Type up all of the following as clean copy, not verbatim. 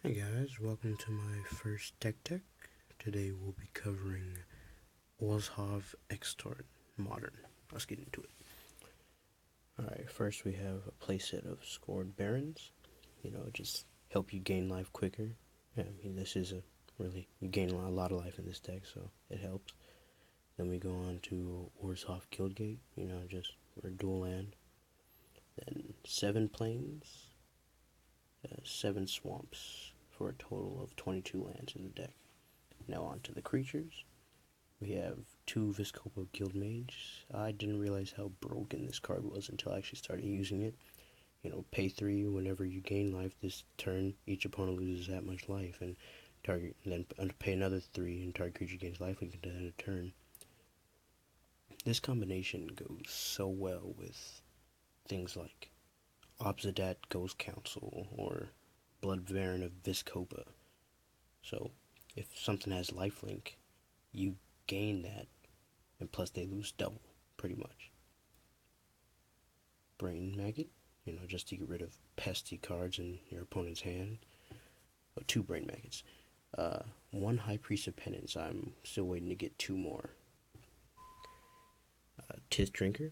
Hey guys, welcome to my first Tech. Today we'll be covering Orzhov Extort Modern. Let's get into it. Alright, first we have a playset of scored barons. Just help you gain life quicker. This is you gain a lot of life in this deck, so it helps. Then we go on to Orzhov Guildgate, just for dual land. Then 7 plains, 7 swamps, for a total of 22 lands in the deck. Now on to the creatures. We have 2 Vizkopa Guildmage. I didn't realize how broken this card was until I actually started using it. Pay 3 whenever you gain life this turn. Each opponent loses that much life, and then pay another 3, and target creature gains life at the end of the turn. This combination goes so well with things like Obsidat Ghost Council or Blood Baron of Vizkopa. So if something has lifelink, you gain that, and plus they lose double, pretty much. Brain Maggot, just to get rid of pesty cards in your opponent's hand. 2 Brain Maggots. 1 High Priest of Penance. I'm still waiting to get 2 more. Tith Drinker.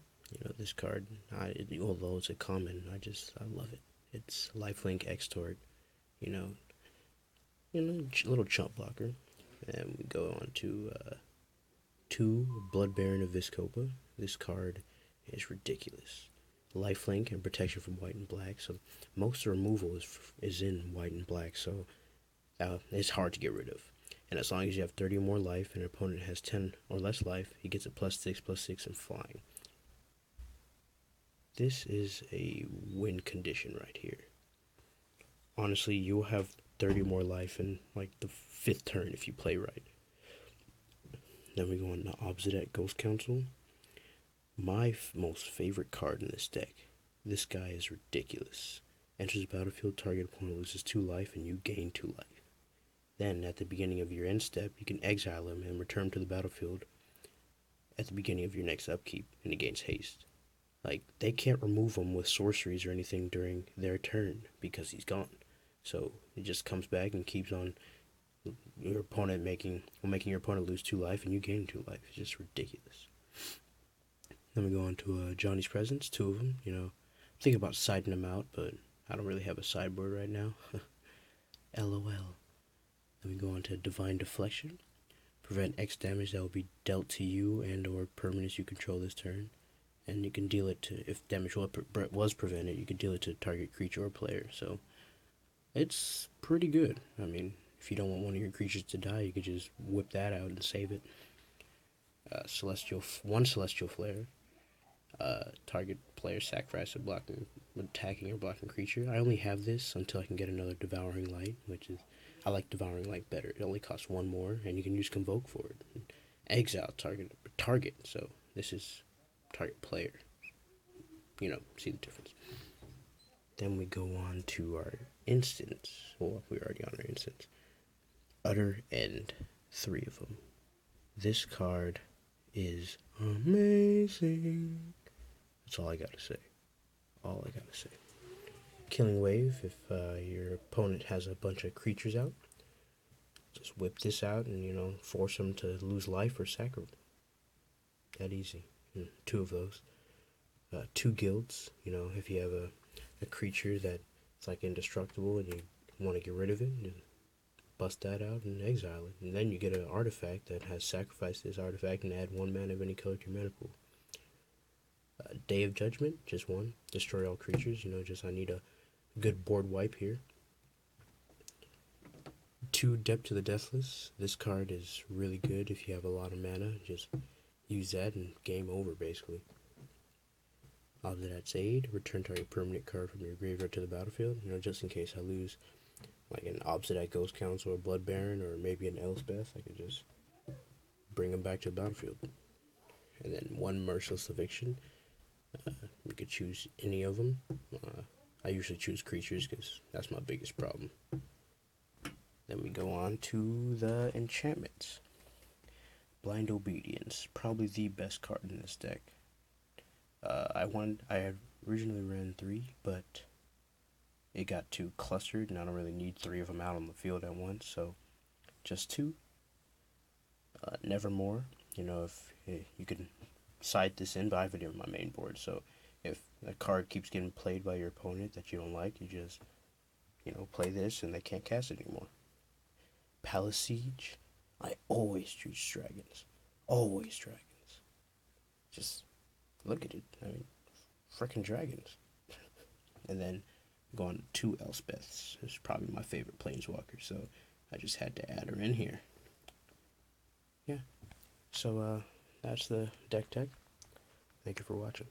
This card, although it's a common, I love it. It's lifelink extort. Little chump blocker. And we go on to 2 Blood Baron of Vizkopa. This card is ridiculous. Lifelink and protection from white and black. So most removal is in white and black. So it's hard to get rid of. And as long as you have 30 or more life and an opponent has 10 or less life, he gets a +6/+6 and flying. This is a win condition right here. Honestly, you'll have 30 more life in like the 5th turn if you play right. Then we go on to Obsidat Ghost Council. My most favorite card in this deck. This guy is ridiculous. Enters the battlefield, target opponent loses 2 life, and you gain 2 life. Then, at the beginning of your end step, you can exile him and return to the battlefield at the beginning of your next upkeep, and he gains haste. They can't remove him with sorceries or anything during their turn because he's gone. So it just comes back and keeps on your opponent making your opponent lose 2 life, and you gain 2 life. It's just ridiculous. Then we go on to Johnny's Presents, 2 of them. I'm thinking about siding them out, but I don't really have a sideboard right now. LOL. Then we go on to Divine Deflection. Prevent X damage that will be dealt to you and or permanents you control this turn. And you can deal it to, if damage was prevented, you can deal it to target creature or player. So it's pretty good. If you don't want one of your creatures to die, you could just whip that out and save it. One Celestial Flare. Target player sacrifice a attacking or blocking creature. I only have this until I can get another Devouring Light, I like Devouring Light better. It only costs 1 more, and you can use Convoke for it. Exile target. So this is target player. See the difference. Then we go on to our instants. Well, we're already on our instants. Utter End, 3 of them. This card is amazing. That's all I gotta say. Killing Wave, if your opponent has a bunch of creatures out, just whip this out and, force them to lose life or sacrifice. That easy. 2 of those. 2 Guilds, if you have a creature that's indestructible and you want to get rid of it, just bust that out and exile it. And then you get an artifact that has sacrificed this artifact and add 1 mana of any color to your mana pool. Day of Judgment, just 1. Destroy all creatures, I need a good board wipe here. 2 Depth to the Deathless. This card is really good if you have a lot of mana. Just use that and game over, basically. Obsidat's Aid. Return target permanent card from your graveyard to the battlefield. Just in case I lose an Obsidat Ghost Council or Blood Baron or maybe an Elspeth, I could just bring them back to the battlefield. And then 1 Merciless Eviction. You could choose any of them. I usually choose creatures because that's my biggest problem. Then we go on to the enchantments. Blind Obedience, probably the best card in this deck. I had originally ran 3, but it got too clustered, and I don't really need 3 of them out on the field at once, so just 2. Nevermore, if you can side this in, but I have it in my main board, so if a card keeps getting played by your opponent that you don't like, you just, play this and they can't cast it anymore. Palace Siege, I always choose dragons. Always dragons. Just look at it. I mean, frickin' dragons. And then going 2 Elspeths is probably my favorite planeswalker, so I just had to add her in here. Yeah. So that's the deck tech. Thank you for watching.